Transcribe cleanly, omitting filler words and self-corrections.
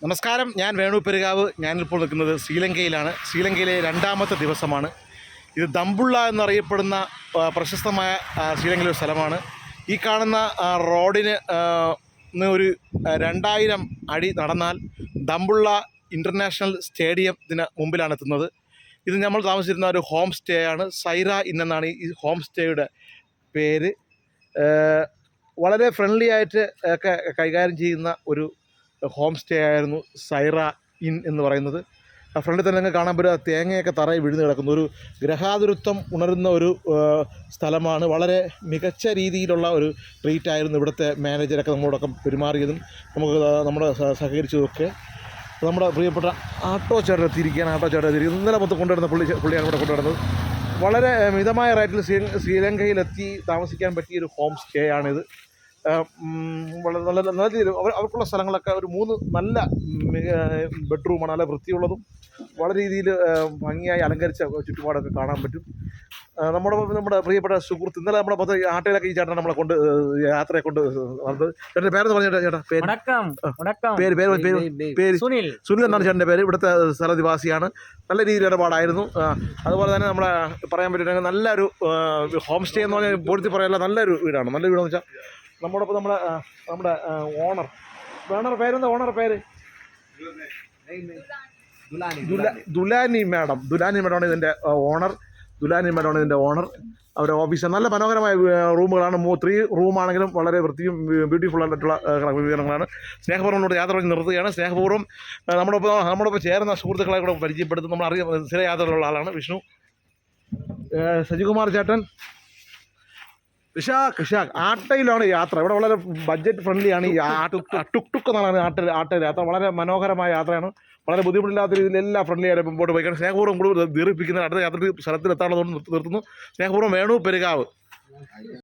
നമസ്കാരം, ഞാൻ വേണു പെരുകാവ്. ഞാനിപ്പോൾ നിൽക്കുന്നത് ശ്രീലങ്കയിലാണ്. ശ്രീലങ്കയിലെ രണ്ടാമത്തെ ദിവസമാണ്. ഇത് ദമ്പുള്ള എന്നറിയപ്പെടുന്ന പ്രശസ്തമായ ശ്രീലങ്കയിലെ ഒരു സ്ഥലമാണ്. ഈ കാണുന്ന റോഡിന് ഒരു 2000 അടി നടന്നാൽ ദമ്പുള്ള ഇൻ്റർനാഷണൽ സ്റ്റേഡിയത്തിന് മുമ്പിലാണ് എത്തുന്നത്. ഇത് നമ്മൾ താമസിച്ചിരുന്ന ഒരു ഹോം സ്റ്റേ ആണ്. സൈറ ഇൻ എന്നാണ് ഈ ഹോം സ്റ്റേയുടെ പേര്. വളരെ ഫ്രണ്ട്ലി ആയിട്ട് ഒക്കെ കൈകാര്യം ചെയ്യുന്ന ഒരു ഹോം സ്റ്റേ ആയിരുന്നു സൈറ ഇൻ എന്ന് പറയുന്നത്. ആ ഫ്രണ്ടിൽ തന്നെ നിങ്ങൾക്ക് കാണാൻ പറ്റുക തേങ്ങയൊക്കെ തറയിൽ വിഴുന്ന് കിടക്കുന്ന ഒരു ഗ്രഹാതുരത്വം ഉണരുന്ന ഒരു സ്ഥലമാണ്. വളരെ മികച്ച രീതിയിലുള്ള ഒരു ട്രീറ്റായിരുന്നു ഇവിടുത്തെ മാനേജരൊക്കെ നമ്മളോടൊക്കെ പെരുമാറിയതും നമുക്ക് നമ്മുടെ സഹകരിച്ചതൊക്കെ. നമ്മുടെ പ്രിയപ്പെട്ട ആട്ടോ ചേട്ടൻ എത്തിയിരിക്കുകയാണ്. ആട്ടോ ചേട്ടൻ എത്തിയിരിക്കുന്നത് ഇന്നലെ മൊത്തം കൊണ്ടുവരുന്ന പുള്ളിയാണ് ഇവിടെ കൊണ്ടുവരുന്നത്. വളരെ മിതമായ റേറ്റിൽ ശ്രീലങ്കയിലെത്തി താമസിക്കാൻ പറ്റിയൊരു ഹോം സ്റ്റേ ആണിത്. വളരെ നല്ല രീതിയിൽ അവർക്കുള്ള സ്ഥലങ്ങളൊക്കെ ഒരു 3 നല്ല ബെഡ്റൂമാണ്. നല്ല വൃത്തിയുള്ളതും വളരെ രീതിയിൽ ഭംഗിയായി അലങ്കരിച്ച ചുറ്റുപാടൊക്കെ കാണാൻ പറ്റും. നമ്മുടെ പ്രിയപ്പെട്ട സുഹൃത്ത് ഇന്നലെ നമ്മുടെ ആട്ടയിലൊക്കെ ഈ ചേട്ടൻ നമ്മളെ കൊണ്ട് യാത്രയെ കൊണ്ട് വന്നത്. ചേട്ടൻ്റെ പേരെന്ന് പറഞ്ഞ ചേട്ടാ? പേര് സുനിൽ എന്നാണ് ചേട്ടൻ്റെ പേര്. ഇവിടുത്തെ സ്ഥലനിവാസിയാണ്. നല്ല രീതിയിൽ ഇടപാടായിരുന്നു. അതുപോലെ തന്നെ നമ്മളെ പറയാൻ പറ്റുമെങ്കിൽ നല്ലൊരു ഹോം സ്റ്റേ എന്ന് പറഞ്ഞാൽ പൊടുത്തി പറയാനുള്ള നല്ലൊരു വീടാണ്. നല്ല വീടെന്ന് വെച്ചാൽ നമ്മോടൊപ്പം നമ്മുടെ ഓണർ പേരെന്താ? ഓണർ പേര് ദുലാനി മാഡമാണ് ഇതിൻ്റെ ഓണർ. അവരുടെ ഓഫീസ് നല്ല മനോഹരമായ റൂമുകളാണ്. 3 റൂമാണെങ്കിലും വളരെ വൃത്തിയും ബ്യൂട്ടിഫുൾ ആയിട്ടുള്ള വിവരങ്ങളാണ്. സ്നേഹപൂർവ്വം യാത്ര പറഞ്ഞ് നിർത്തുകയാണ്. സ്നേഹപൂർവ്വം നമ്മോടൊപ്പം ചേർന്ന സുഹൃത്തുക്കളെ കൂടെ പരിചയപ്പെടുത്തും. നമ്മൾ സ്ഥിര യാത്രയിലുള്ള ആളാണ് വിഷ്ണു. സജികുമാർ ചേട്ടൻ, ഋഷാഖ്. ആട്ടയിലാണ് യാത്ര. ഇവിടെ വളരെ ബഡ്ജറ്റ് ഫ്രണ്ട്ലിയാണ് ഈ ടുക് എന്നാണ് ആട്ടയിൽ യാത്ര. വളരെ മനോഹരമായ യാത്രയാണ്. വളരെ ബുദ്ധിമുട്ടില്ലാത്ത രീതിയിൽ എല്ലാ ഫ്രണ്ട്ലി ആയിട്ട് മുമ്പോട്ട് പോയിക്കാണ്. സ്നേഹപൂർവ്വം കൂടുതൽ ദീർഘിപ്പിക്കുന്ന അടുത്ത യാത്ര സ്ഥലത്തിൽ എത്താനുള്ളതുകൊണ്ട് നിർത്തുന്നു. സ്നേഹപൂർവ്വം വേണു പെരുകാവ്.